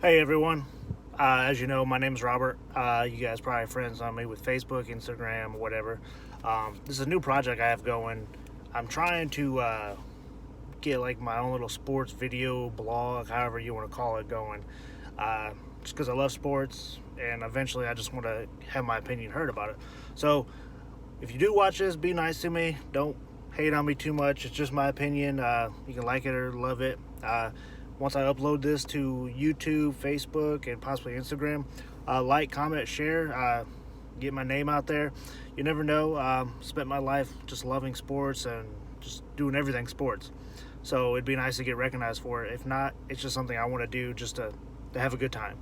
Hey everyone. As you know, my name is Robert. You guys probably friends on me with Facebook, Instagram, whatever. This is a new project I have going. I'm trying to get like my own little sports video blog, however you want to call it, going. Just because I love sports, and eventually I just want to have my opinion heard about it. So if you do watch this, be nice to me. Don't hate on me too much. It's just my opinion. You can like it or love it. Once I upload this to YouTube, Facebook, and possibly Instagram, like, comment, share, get my name out there. You never know. Spent my life just loving sports and just doing everything sports. So it'd be nice to get recognized for it. If not, it's just something I want to do just to have a good time.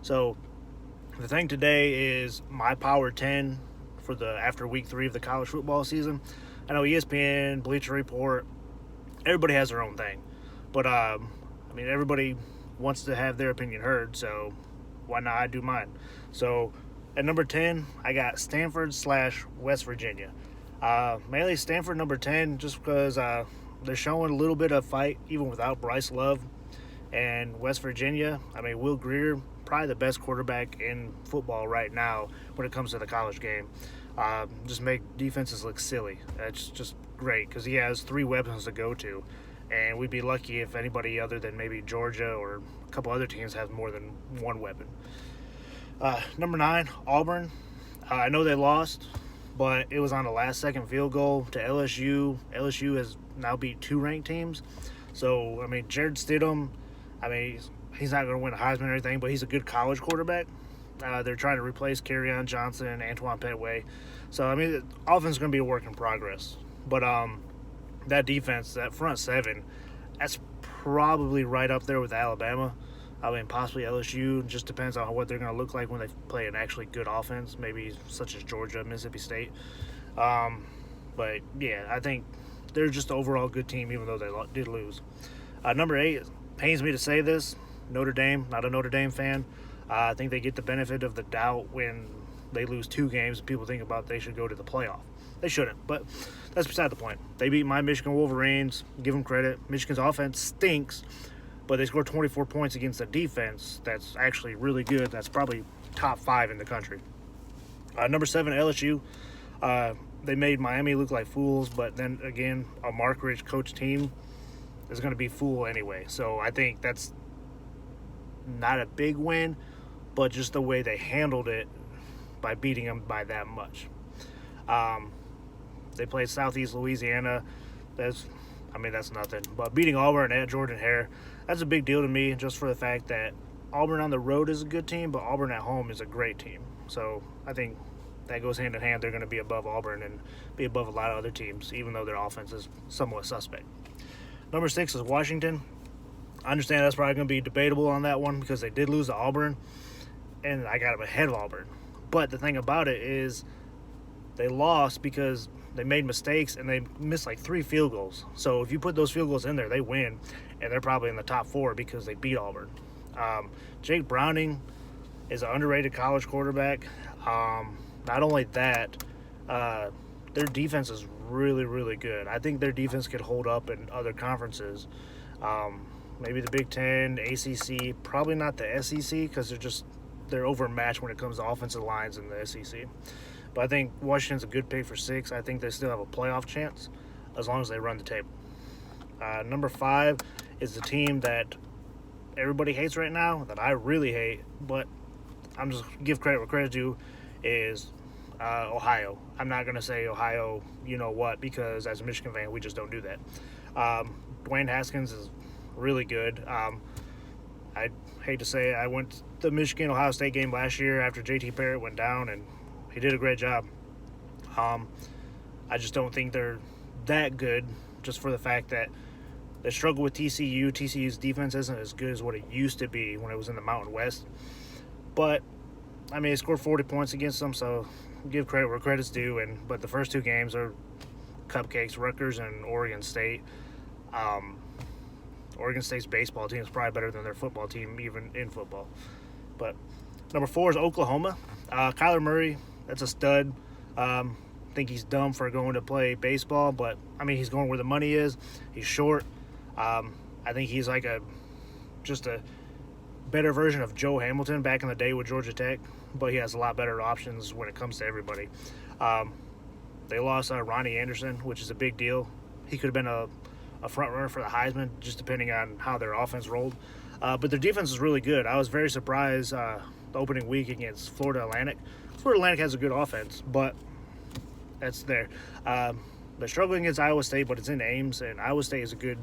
So the thing today is my Power 10 for the after week 3 of the college football season. I know ESPN, Bleacher Report, everybody has their own thing. But I mean, everybody wants to have their opinion heard, so why not I do mine? So at number 10, I got Stanford slash West Virginia. Mainly Stanford number 10, just because they're showing a little bit of fight even without Bryce Love. And West Virginia, I mean, Will Grier, probably the best quarterback in football right now when it comes to the college game. Just make defenses look silly. That's just great because he has three weapons to go to. And we'd be lucky if anybody other than maybe Georgia or a couple other teams has more than one weapon. Number 9, Auburn. I know they lost, but it was on a last second field goal to LSU. LSU has now beat two ranked teams. So, I mean, Jared Stidham, I mean, he's not going to win a Heisman or anything, but he's a good college quarterback. They're trying to replace Kerryon Johnson and Antoine Petway. So, I mean, the offense is going to be a work in progress. But that defense, that front seven, that's probably right up there with Alabama. I mean, possibly LSU. Just depends on what they're going to look like when they play an actually good offense, maybe such as Georgia, Mississippi State. But yeah, I think they're just an overall good team, even though they did lose. Number 8, it pains me to say this, Notre Dame. Not a Notre Dame fan. I think they get the benefit of the doubt when they lose 2 games and people think about they should go to the playoff. They shouldn't, but that's beside the point. They beat my Michigan Wolverines. Give them credit. Michigan's offense stinks, but they scored 24 points against a defense that's actually really good. That's probably top 5 in the country. Number 7, LSU. They made Miami look like fools, but then again, a Mark Rich coach team is going to be fool anyway. So I think that's not a big win, but just the way they handled it by beating them by that much. Um, they played Southeast Louisiana. That's nothing. But beating Auburn at Jordan Hare, that's a big deal to me just for the fact that Auburn on the road is a good team, but Auburn at home is a great team. So I think that goes hand in hand. They're going to be above Auburn and be above a lot of other teams, even though their offense is somewhat suspect. Number 6 is Washington. I understand that's probably going to be debatable on that one because they did lose to Auburn, and I got them ahead of Auburn. But the thing about it is they lost because they made mistakes and they missed like 3 field goals. So if you put those field goals in there, they win, and they're probably in the top 4 because they beat Auburn. Jake Browning is an underrated college quarterback. Not only that, their defense is really, really good. I think their defense could hold up in other conferences. Maybe the Big Ten, ACC, probably not the SEC because they're overmatched when it comes to offensive lines in the SEC. But I think Washington's a good pick for 6. I think they still have a playoff chance as long as they run the table. Number 5 is the team that everybody hates right now, that I really hate, but I'm just give credit where credit's due, is Ohio. I'm not going to say Ohio, you know what, because as a Michigan fan, we just don't do that. Dwayne Haskins is really good. I hate to say it, I went to the Michigan-Ohio State game last year after J.T. Barrett went down, and he did a great job. I just don't think they're that good just for the fact that they struggle with TCU. TCU's defense isn't as good as what it used to be when it was in the Mountain West. But, I mean, they scored 40 points against them, so give credit where credit's due. But the first 2 games are cupcakes, Rutgers and Oregon State. Oregon State's baseball team is probably better than their football team, even in football. But number 4 is Oklahoma. Kyler Murray, that's a stud. I think he's dumb for going to play baseball, but, I mean, he's going where the money is. He's short. I think he's like better version of Joe Hamilton back in the day with Georgia Tech, but he has a lot better options when it comes to everybody. Um, they lost Ronnie Anderson, which is a big deal. He could have been a front runner for the Heisman, just depending on how their offense rolled. But their defense is really good. I was very surprised the opening week against Florida Atlantic. Florida Atlantic has a good offense, but that's there. They're struggling against Iowa State, but it's in Ames, and Iowa State is a good,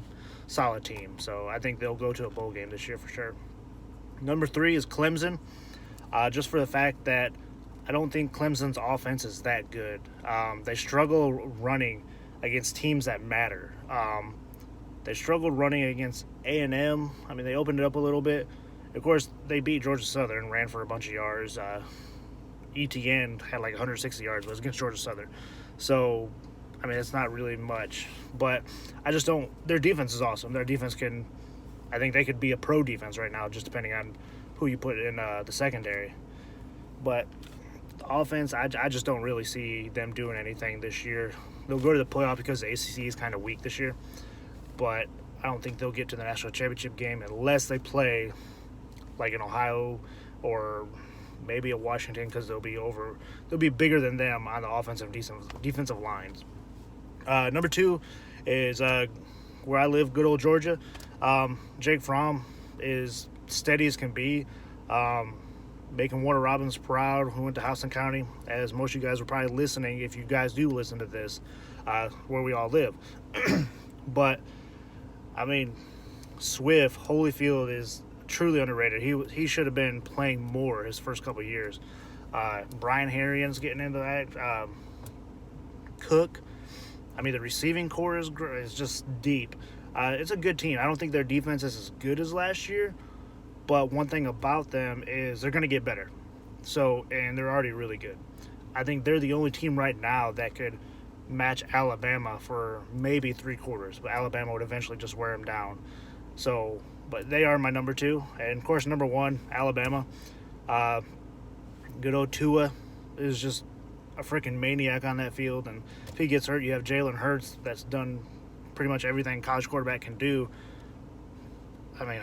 solid team. So I think they'll go to a bowl game this year for sure. Number 3 is Clemson, just for the fact that I don't think Clemson's offense is that good. They struggle running against teams that matter. They struggled running against A&M. I mean, they opened it up a little bit. Of course, they beat Georgia Southern, ran for a bunch of yards. ETN had like 160 yards, but it was against Georgia Southern. So, I mean, it's not really much. But I just don't – their defense is awesome. Their defense can – I think they could be a pro defense right now, just depending on who you put in the secondary. But the offense, I just don't really see them doing anything this year. They'll go to the playoff because the ACC is kind of weak this year. But I don't think they'll get to the national championship game unless they play like in Ohio or maybe at Washington, because they'll be bigger than them on the offensive defensive lines. Number 2 is where I live, good old Georgia. Jake Fromm is steady as can be, making Warner Robins proud, who went to Houston County, as most of you guys are probably listening, if you guys do listen to this, where we all live. But I mean, Swift, Holyfield is truly underrated. He should have been playing more his first couple of years. Brian Harrian's getting into that. Cook. I mean, the receiving core is just deep. It's a good team. I don't think their defense is as good as last year, but one thing about them is they're going to get better. And they're already really good. I think they're the only team right now that could match Alabama for maybe 3 quarters, but Alabama would eventually just wear them down. So, but they are my number 2, and of course number 1, Alabama. Good old Tua is just a freaking maniac on that field, and if he gets hurt, you have Jalen Hurts that's done pretty much everything college quarterback can do. I mean,